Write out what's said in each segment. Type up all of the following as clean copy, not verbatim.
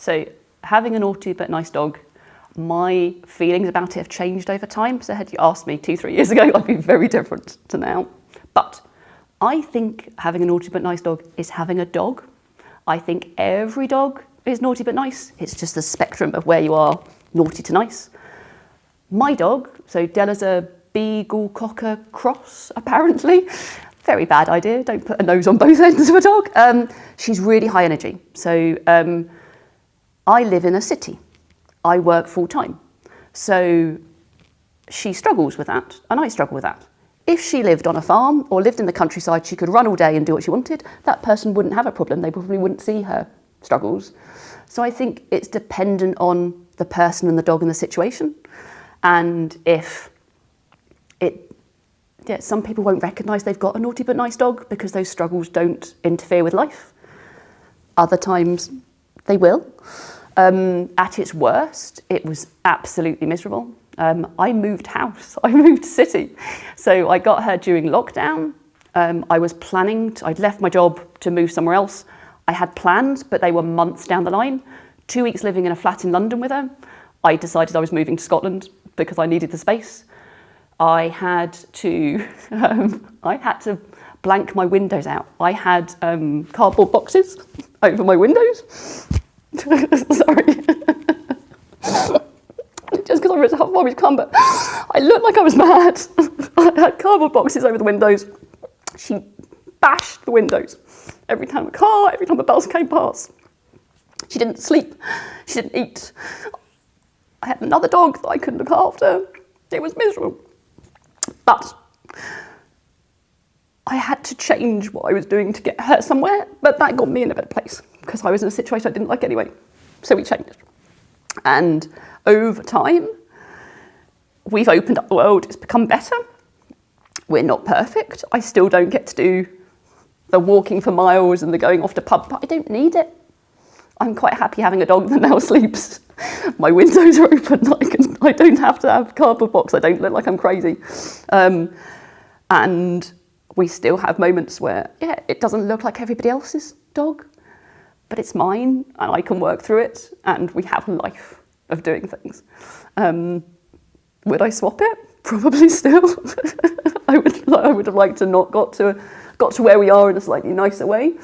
So having a naughty but nice dog, my feelings about it have changed over time. So had you asked me 2-3 years ago, I'd be very different to now. But I think having a naughty but nice dog is having a dog. I think every dog is naughty but nice. It's just the spectrum of where you are naughty to nice. My dog, so Della's a Beagle Cocker cross, apparently. Very bad idea. Don't put a nose on both ends of a dog. She's really high energy. So I live in a city. I work full time. So she struggles with that, and I struggle with that. If she lived on a farm or lived in the countryside, she could run all day and do what she wanted. That person wouldn't have a problem. They probably wouldn't see her struggles. So I think it's dependent on the person and the dog and the situation. And if some people won't recognise they've got a naughty but nice dog because those struggles don't interfere with life. Other times they will. At its worst, it was absolutely miserable. I moved house, I moved city. So I got her during lockdown. I was planning, I'd left my job to move somewhere else. I had plans, but they were months down the line. 2 weeks living in a flat in London with her. I decided I was moving to Scotland because I needed the space. I had to blank my windows out. I had cardboard boxes over my windows. Sorry. Just because I was half always come, but I looked like I was mad. I had cardboard boxes over the windows. She bashed the windows every time a car, every time a bus came past. She didn't sleep. She didn't eat. I had another dog that I couldn't look after. It was miserable. But I had to change what I was doing to get her somewhere, but that got me in a better place because I was in a situation I didn't like anyway. So we changed. And over time, we've opened up the world. It's become better. We're not perfect. I still don't get to do the walking for miles and the going off to pub, but I don't need it. I'm quite happy having a dog that now sleeps. My windows are open. I don't have to have a cardboard box. I don't look like I'm crazy. And we still have moments where, it doesn't look like everybody else's dog, but it's mine and I can work through it and we have a life of doing things. Would I swap it? Probably still. I would have liked to not got to where we are in a slightly nicer way.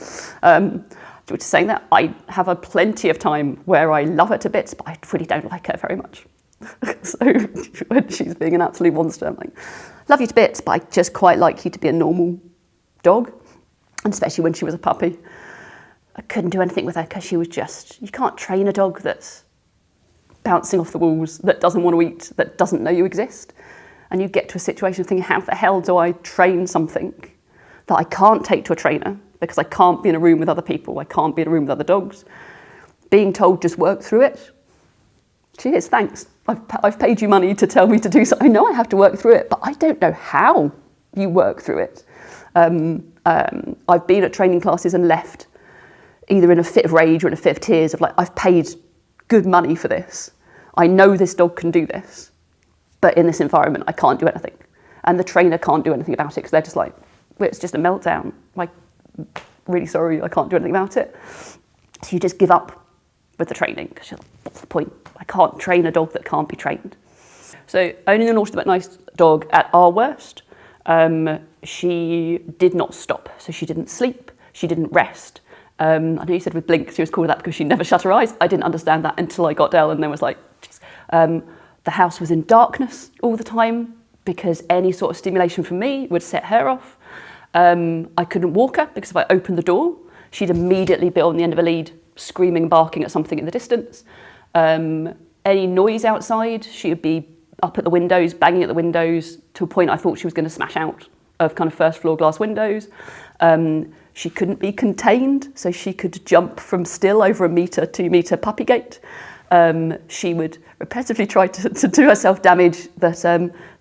Which is saying that I have a plenty of time where I love her to bits, but I really don't like her very much. So when she's being an absolute monster, I'm like, love you to bits, but I just quite like you to be a normal dog. And especially when she was a puppy. I couldn't do anything with her because she was just, you can't train a dog that's bouncing off the walls, that doesn't want to eat, that doesn't know you exist. And you get to a situation of thinking, how the hell do I train something that I can't take to a trainer because I can't be in a room with other people, I can't be in a room with other dogs. Being told just work through it. Cheers, thanks. I've paid you money to tell me to do something. I know I have to work through it, but I don't know how you work through it. I've been at training classes and left either in a fit of rage or in a fit of tears of like, I've paid good money for this. I know this dog can do this, but in this environment, I can't do anything. And the trainer can't do anything about it because they're just like, well, it's just a meltdown. Like, really sorry, I can't do anything about it. So you just give up with the training because you're like, what's the point? I can't train a dog that can't be trained. So owning a naughty but nice dog at our worst, she did not stop. So she didn't sleep, she didn't rest. I know you said with Blink she was called that because she never shut her eyes. I didn't understand that until I got Della and then was like, the house was in darkness all the time because any sort of stimulation from me would set her off. I couldn't walk her because if I opened the door, she'd immediately be on the end of a lead, screaming, barking at something in the distance. Any noise outside, she would be up at the windows, banging at the windows to a point I thought she was going to smash out of kind of first floor glass windows. She couldn't be contained, so she could jump from still over a 2 metre puppy gate. She would repetitively try to do herself damage that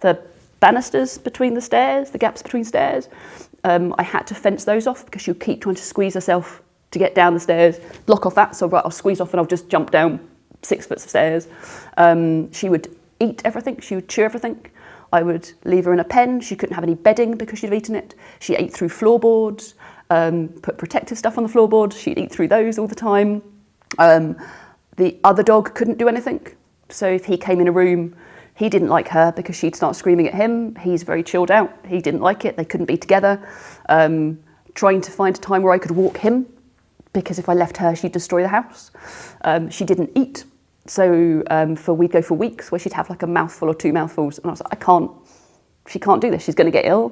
the banisters between the stairs, the gaps between stairs. I had to fence those off because she would keep trying to squeeze herself to get down the stairs, block off that, so right, I'll squeeze off and I'll just jump down 6 foot of stairs. She would eat everything, she would chew everything. I would leave her in a pen, she couldn't have any bedding because she'd have eaten it. She ate through floorboards, put protective stuff on the floorboard, she'd eat through those all the time. The other dog couldn't do anything. So if he came in a room, he didn't like her because she'd start screaming at him. He's very chilled out. He didn't like it. They couldn't be together. Trying to find a time where I could walk him, because if I left her, she'd destroy the house. She didn't eat. So we'd go for weeks where she'd have like a mouthful or 2 mouthfuls. And I was like, she can't do this. She's going to get ill.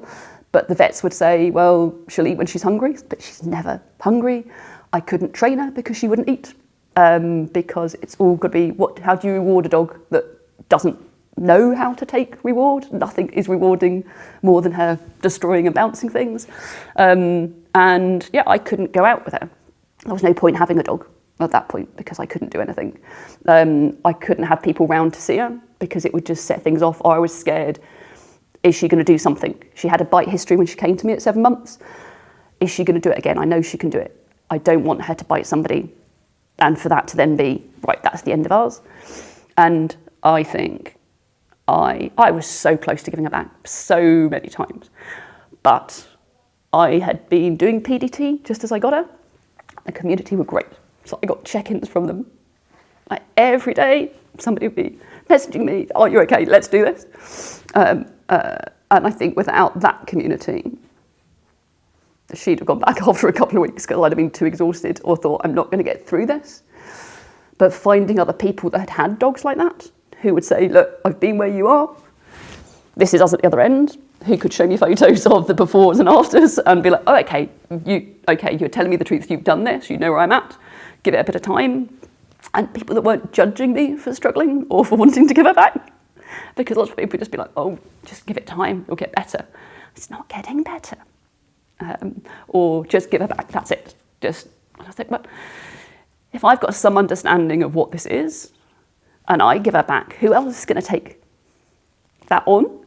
But the vets would say, well, she'll eat when she's hungry, but she's never hungry. I couldn't train her because she wouldn't eat. Because it's all got to be, how do you reward a dog that doesn't know how to take reward? Nothing is rewarding more than her destroying and bouncing things. And yeah, I couldn't go out with her. There was no point having a dog at that point because I couldn't do anything. I couldn't have people round to see her because it would just set things off, or I was scared. Is she going to do something? She had a bite history when she came to me at 7 months. Is she going to do it again? I know she can do it. I don't want her to bite somebody and for that to then be, right, that's the end of ours. And I think I was so close to giving her back so many times. But I had been doing PDT just as I got her. The community were great. So I got check-ins from them. Like every day, somebody would be messaging me, oh, you're okay, let's do this. And I think without that community, she'd have gone back after a couple of weeks because I'd have been too exhausted or thought, I'm not going to get through this. But finding other people that had dogs like that, who would say, look, I've been where you are, this is us at the other end, who could show me photos of the befores and afters and be like, oh, okay, you're telling me the truth, you've done this, you know where I'm at, give it a bit of time. And people that weren't judging me for struggling or for wanting to give it back. Because lots of people would just be like, oh, just give it time, you'll get better. It's not getting better. Or just give her back, that's it. And I think, but if I've got some understanding of what this is, and I give her back, who else is going to take that on?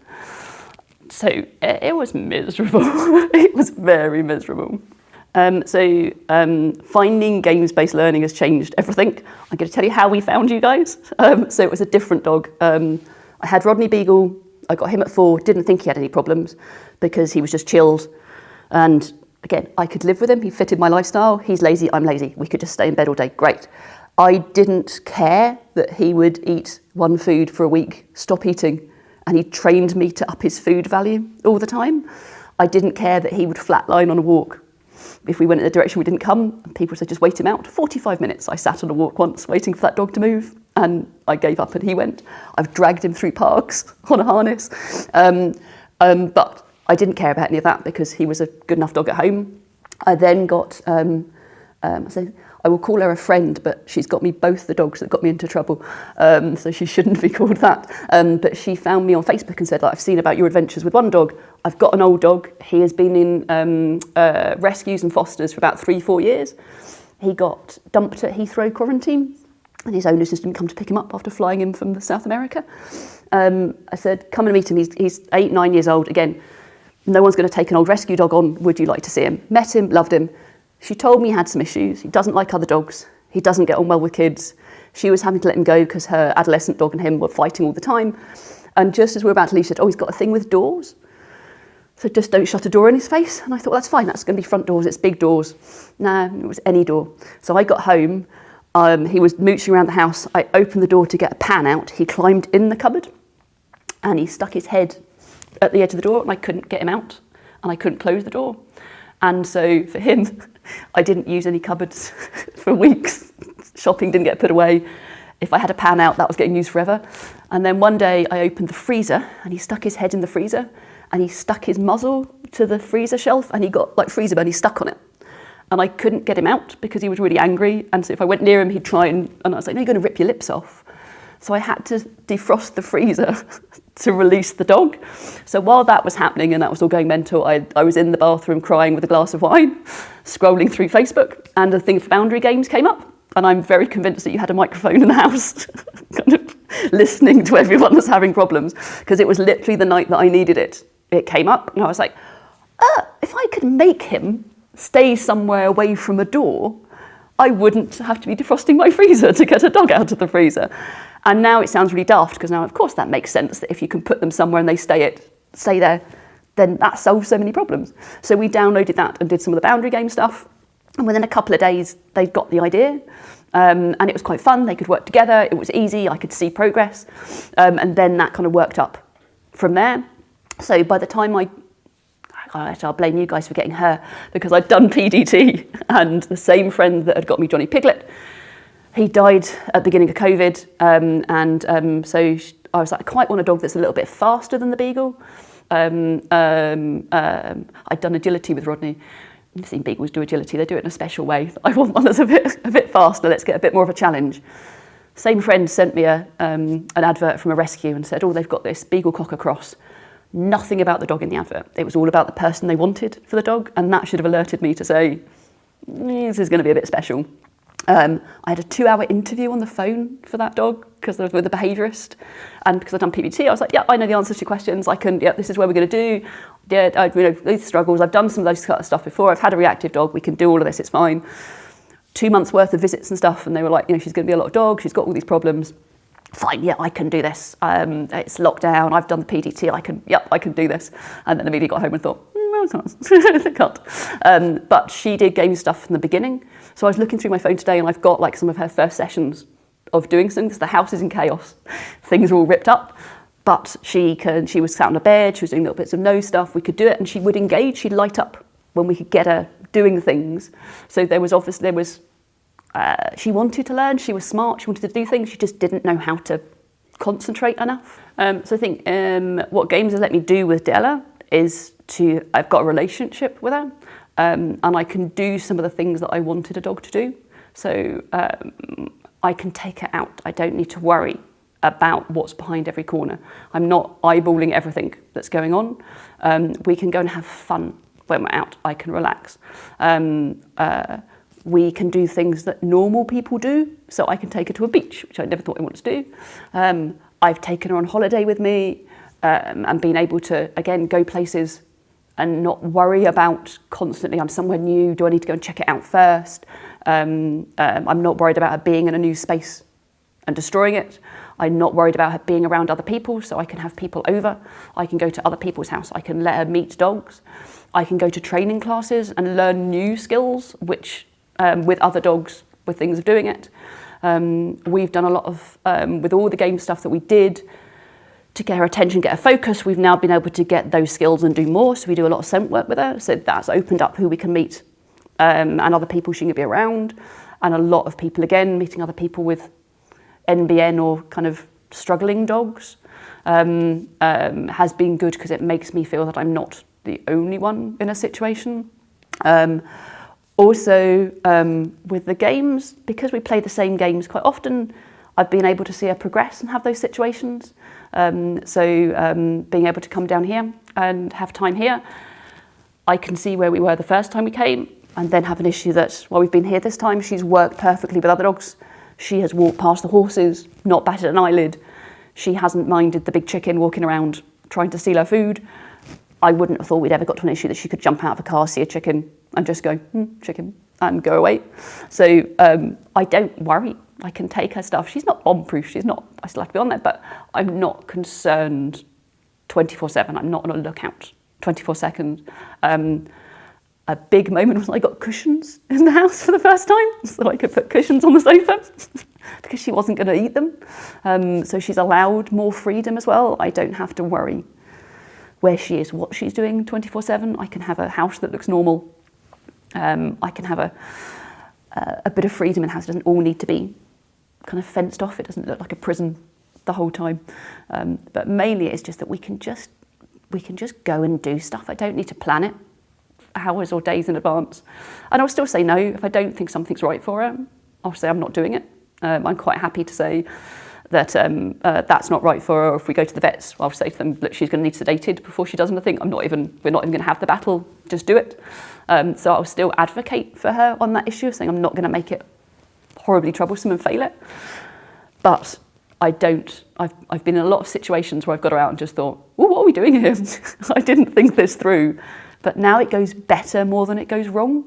So it was miserable. It was very miserable. Finding games-based learning has changed everything. I'm going to tell you how we found you guys. So it was a different dog. I had Rodney Beagle. I got him at 4, didn't think he had any problems because he was just chilled. And again, I could live with him. He fitted my lifestyle. He's lazy, I'm lazy. We could just stay in bed all day. Great. I didn't care that he would eat one food for a week, stop eating, and he trained me to up his food value all the time. I didn't care that he would flatline on a walk. If we went in a direction we didn't come, people said just wait him out. 45 minutes. I sat on a walk once waiting for that dog to move and I gave up and he went. I've dragged him through parks on a harness. But I didn't care about any of that because he was a good enough dog at home. I then got, I will call her a friend, but she's got me both the dogs that got me into trouble. So she shouldn't be called that. But she found me on Facebook and said, like, I've seen about your adventures with one dog. I've got an old dog. He has been in rescues and fosters for about 3-4 years. He got dumped at Heathrow quarantine and his owners just didn't come to pick him up after flying him from South America. I said, come and meet him. He's 8-9 years old. Again, no one's going to take an old rescue dog on. Would you like to see him? Met him, loved him. She told me he had some issues. He doesn't like other dogs. He doesn't get on well with kids. She was having to let him go because her adolescent dog and him were fighting all the time. And just as we were about to leave, she said, oh, he's got a thing with doors. So just don't shut a door in his face. And I thought, well, that's fine. That's going to be front doors. It's big doors. No, it was any door. So I got home. He was mooching around the house. I opened the door to get a pan out. He climbed in the cupboard and he stuck his head at the edge of the door and I couldn't get him out and I couldn't close the door. And so for him, I didn't use any cupboards for weeks. Shopping didn't get put away. If I had a pan out, that was getting used forever. And then one day I opened the freezer and he stuck his head in the freezer and he stuck his muzzle to the freezer shelf and he got like freezer burn, he stuck on it. And I couldn't get him out because he was really angry. And so if I went near him, he'd try and I was like, no, you're going to rip your lips off. So I had to defrost the freezer to release the dog. So while that was happening and that was all going mental, I was in the bathroom crying with a glass of wine, scrolling through Facebook, and the thing for boundary games came up. And I'm very convinced that you had a microphone in the house, kind of listening to everyone that's having problems, because it was literally the night that I needed it. It came up and I was like, if I could make him stay somewhere away from a door, I wouldn't have to be defrosting my freezer to get a dog out of the freezer. And now it sounds really daft because now, of course, that makes sense that if you can put them somewhere and they stay there, then that solves so many problems. So we downloaded that and did some of the boundary game stuff. And within a couple of days, they got the idea. And it was quite fun. They could work together. It was easy. I could see progress. And then that kind of worked up from there. So by the time I'll blame you guys for getting her, because I'd done PDT, and the same friend that had got me Johnny Piglet, he died at the beginning of COVID. So I was like, I quite want a dog that's a little bit faster than the Beagle. I'd done agility with Rodney. You've seen Beagles do agility, they do it in a special way. I want one that's a bit faster, let's get a bit more of a challenge. Same friend sent me an advert from a rescue and said, oh, they've got this Beagle Cocker Cross. Nothing about the dog in the advert. It was all about the person they wanted for the dog, and that should have alerted me to say, this is going to be a bit special. I had a 2-hour interview on the phone for that dog because I was with a behaviourist, and because I'd done PBT, I was like, yeah, I know the answers to your questions. This is where we're going to do. Yeah, these struggles. I've done some of those kind of stuff before. I've had a reactive dog. We can do all of this. It's fine. 2 months worth of visits and stuff, and they were like, she's going to be a lot of dog. She's got all these problems. Fine, yeah, I can do this. It's lockdown. I've done the PDT. I can do this. And then immediately got home and thought, no, I can't. I can't. But she did game stuff from the beginning. So I was looking through my phone today, and I've got like some of her first sessions of doing things. The house is in chaos. Things are all ripped up. But she was sat on a bed. She was doing little bits of nose stuff. We could do it, and she would engage. She'd light up when we could get her doing things. So she wanted to learn. She was smart. She wanted to do things. She just didn't know how to concentrate enough. So I think what games has let me do with Della is I've got a relationship with her, and I can do some of the things that I wanted a dog to do. So I can take her out. I don't need to worry about what's behind every corner. I'm not eyeballing everything that's going on. We can go and have fun when we're out. I can relax. We can do things that normal people do. So I can take her to a beach, which I never thought I wanted to do. I've taken her on holiday with me and been able to, again, go places and not worry about constantly, I'm somewhere new, do I need to go and check it out first? I'm not worried about her being in a new space and destroying it. I'm not worried about her being around other people, so I can have people over. I can go to other people's house. I can let her meet dogs. I can go to training classes and learn new skills, which with other dogs, with things of doing it. We've done a lot of, with all the game stuff that we did to get her attention, get her focus, we've now been able to get those skills and do more. So we do a lot of scent work with her. So that's opened up who we can meet and other people she can be around. And a lot of people, again, meeting other people with NBN or kind of struggling dogs has been good because it makes me feel that I'm not the only one in a situation. Also, with the games, because we play the same games quite often, I've been able to see her progress and have those situations. Being able to come down here and have time here, I can see where we were the first time we came and then have an issue that while we've been here this time, she's worked perfectly with other dogs. She has walked past the horses, not batted an eyelid. She hasn't minded the big chicken walking around trying to steal her food. I wouldn't have thought we'd ever got to an issue that she could jump out of a car, see a chicken and just go, chicken, and go away. So I don't worry. I can take her stuff. She's not bomb-proof. I still have to be on there, but I'm not concerned 24/7. I'm not on a lookout 24 seconds. A big moment was I got cushions in the house for the first time, so I could put cushions on the sofa because she wasn't going to eat them. So she's allowed more freedom as well. I don't have to worry where she is, what she's doing 24/7. I can have a house that looks normal. I can have a bit of freedom in the house. It doesn't all need to be kind of fenced off. It doesn't look like a prison the whole time. But mainly it's just that we can just go and do stuff. I don't need to plan it hours or days in advance. And I'll still say no if I don't think something's right for her. I'll say I'm not doing it. I'm quite happy to say that that's not right for her. Or if we go to the vets, I'll say to them, look, she's going to need sedated before she does anything. We're not even going to have the battle. Just do it. So I'll still advocate for her on that issue, saying I'm not going to make it horribly troublesome and fail it. But I've been in a lot of situations where I've got her out and just thought, oh, what are we doing here? I didn't think this through. But now it goes better more than it goes wrong.